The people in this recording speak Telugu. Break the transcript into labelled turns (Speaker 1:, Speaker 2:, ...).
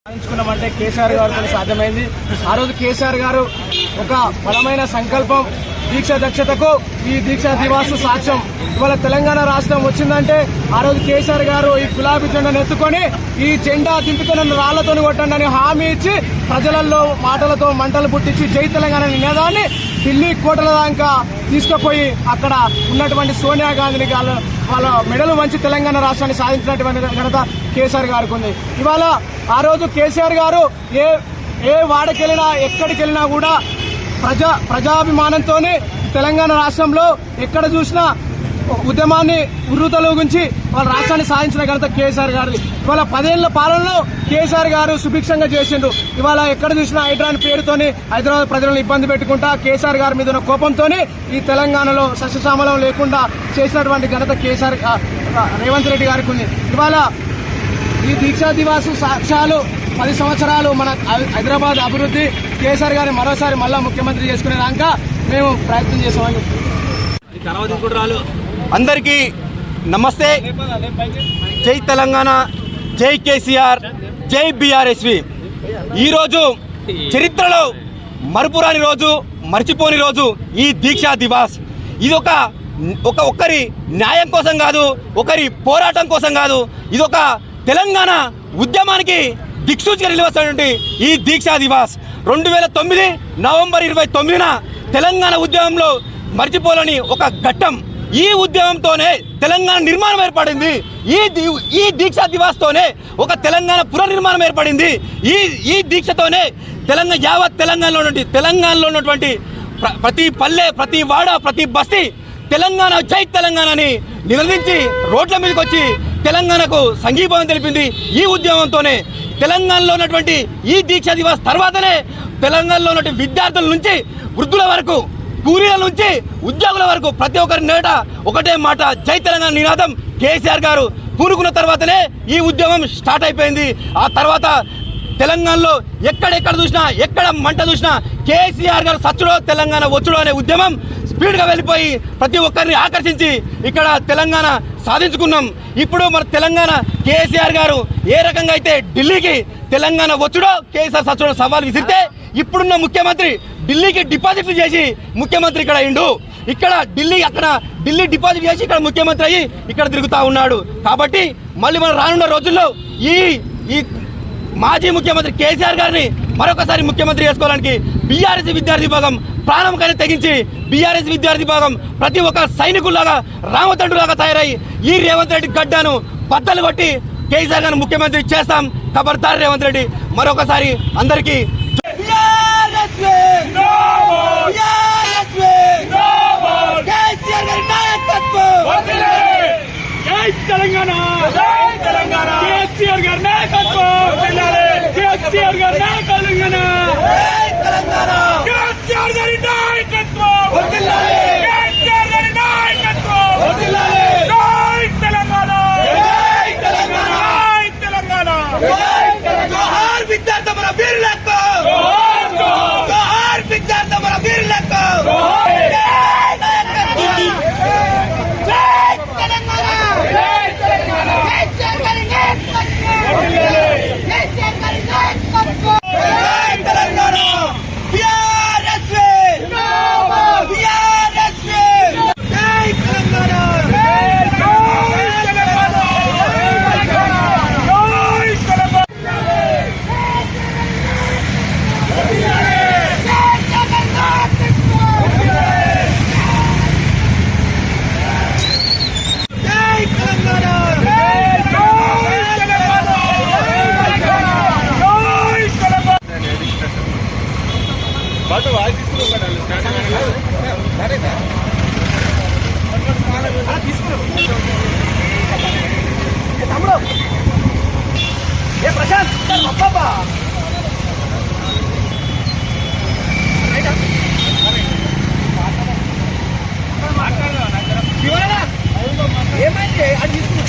Speaker 1: సాధించుకున్నామంటే కేసీఆర్ గారితో సాధ్యమైంది. ఆ రోజు కేసీఆర్ గారు ఒక బలమైన సంకల్పం, దీక్ష దక్షతకు ఈ దీక్షా దివాస్ సాక్ష్యం. ఇవాళ తెలంగాణ రాష్ట్రం వచ్చిందంటే ఆ రోజు కేసీఆర్ గారు ఈ గులాబీ జెండాను ఎత్తుకొని ఈ జెండా దింపితే నన్ను రాళ్లతో కొట్టండి అని హామీ ఇచ్చి ప్రజలలో మాటలతో మంటలు పుట్టించి జై తెలంగాణ నినాదాన్ని ఢిల్లీ కోటల దాకా తీసుకుపోయి అక్కడ ఉన్నటువంటి సోనియా గాంధీని వాళ్ళ మెడలు వంచి తెలంగాణ రాష్ట్రాన్ని సాధించినటువంటి ఘనత కేసీఆర్ గారికి ఉంది. ఇవాళ ఆ రోజు కేసీఆర్ గారు ఏ వాడకెళ్ళినా ఎక్కడికి వెళ్ళినా కూడా ప్రజాభిమానంతోనే తెలంగాణ రాష్ట్రంలో ఎక్కడ చూసినా ఉద్యమాన్ని ఉర్రూతలూగించి వాళ్ళ రాష్ట్రాన్ని సాధించిన ఘనత కేసీఆర్ గారిది. ఇవాళ 10 ఏళ్ల పాలనలో కేసీఆర్ గారు సుభిక్షంగా చేసిండు. ఇవాళ ఎక్కడ చూసినా హైడ్రాన్ పేరుతోని హైదరాబాద్ ప్రజలను ఇబ్బంది పెట్టుకుంటా కేసీఆర్ గారి మీద ఉన్న కోపంతోనే ఈ తెలంగాణలో సస్యశ్యామలం లేకుండా చేసినటువంటి ఘనత కేసీఆర్ రేవంత్ రెడ్డి గారికి ఉంది. ఇవాళ ఈ దీక్షా దివాసు సాక్ష్యాలు 10 సంవత్సరాలు మన హైదరాబాద్ అభివృద్ధి కేసీఆర్ గారిని మరోసారి మళ్ళా ముఖ్యమంత్రి చేసుకునేదాకా మేము ప్రయత్నం చేసామని.
Speaker 2: అందరికీ నమస్తే. జై తెలంగాణ, జై కేసీఆర్, జై బీఆర్ఎస్వి. ఈరోజు చరిత్రలో మరుపురాని రోజు, మర్చిపోని రోజు ఈ దీక్షా దివాస్. ఇది ఒకరి న్యాయం కోసం కాదు, ఒకరి పోరాటం కోసం కాదు, ఇది ఒక తెలంగాణ ఉద్యమానికి దిక్సూచిగా నిలవస్తున్నటువంటి ఈ దీక్షా దివాస్ 2009 నవంబర్ 29న తెలంగాణ ఉద్యమంలో మర్చిపోలేని ఒక ఘట్టం. ఈ ఉద్యమంతోనే తెలంగాణ నిర్మాణం ఏర్పడింది. ఈ దీక్షా దివాస్తోనే ఒక తెలంగాణ పునర్నిర్మాణం ఏర్పడింది. ఈ దీక్షతోనే యావత్ తెలంగాణలో ఉన్నటువంటి ప్రతి పల్లె, ప్రతి వాడ, ప్రతి బస్తీ తెలంగాణ జై తెలంగాణని నిలదించి రోడ్ల మీదకి వచ్చి తెలంగాణకు సంఘీభావం తెలిపింది. ఈ ఉద్యమంతోనే తెలంగాణలో ఉన్నటువంటి ఈ దీక్షా దివాస్ తర్వాతనే తెలంగాణలో ఉన్నటువంటి విద్యార్థుల నుంచి వృద్ధుల వరకు, కూలీల నుంచి ఉద్యోగుల వరకు ప్రతి ఒక్కరి నేట ఒకటే మాట, జై తెలంగాణ నినాదం కేసీఆర్ గారు పూనుకున్న తర్వాతనే ఈ ఉద్యమం స్టార్ట్ అయిపోయింది. ఆ తర్వాత తెలంగాణలో ఎక్కడెక్కడ చూసినా, ఎక్కడ మంట చూసినా కేసీఆర్ గారు సచ్చుడో తెలంగాణ వచ్చుడో అనే ఉద్యమం స్పీడ్గా వెళ్ళిపోయి ప్రతి ఒక్కరిని ఆకర్షించి ఇక్కడ తెలంగాణ సాధించుకున్నాం. ఇప్పుడు మన తెలంగాణ కేసీఆర్ గారు ఏ రకంగా అయితే ఢిల్లీకి తెలంగాణ వచ్చుడో కేసీఆర్ సచ్చుడో సవాల్ విసిరితే, ఇప్పుడున్న ముఖ్యమంత్రి ఢిల్లీకి డిపాజిట్లు చేసి ముఖ్యమంత్రి ఇక్కడ అయిండు. అక్కడ ఢిల్లీ డిపాజిట్ చేసి ఇక్కడ ముఖ్యమంత్రి అయ్యి ఇక్కడ తిరుగుతూ ఉన్నాడు. కాబట్టి మళ్ళీ మనం రానున్న రోజుల్లో ఈ మాజీ ముఖ్యమంత్రి కేసీఆర్ గారిని మరొకసారి ముఖ్యమంత్రి చేసుకోవడానికి బీఆర్ఎస్ విద్యార్థి విభాగం ప్రాణంకైనా తెగించి బీఆర్ఎస్ విద్యార్థి విభాగం ప్రతి ఒక్క సైనికుల్లాగా, రామతండ్రులాగా తయారై ఈ రేవంత్ రెడ్డి గడ్డాను బద్దలు కొట్టి కేసీఆర్ గారిని ముఖ్యమంత్రి చేస్తాం. ఖబర్దార్ రేవంత్ రెడ్డి. మరొకసారి అందరికీ
Speaker 3: తెలంగాణ కేసీఆర్ గారి నాయకత్వం, కేసీఆర్ గారి తెలంగాణ, కేసీఆర్ గారి నాయకత్వం, కేసీఆర్ గారి నాయకత్వం, జై తెలంగాణ, జై తెలంగాణ, జై తెలంగాణ. జోహార్ విద్యార్థి మన వీరులకు, జోహార్ విద్యార్థి మన వీరులకు.
Speaker 1: ఏమైంది అది తీసుకున్నా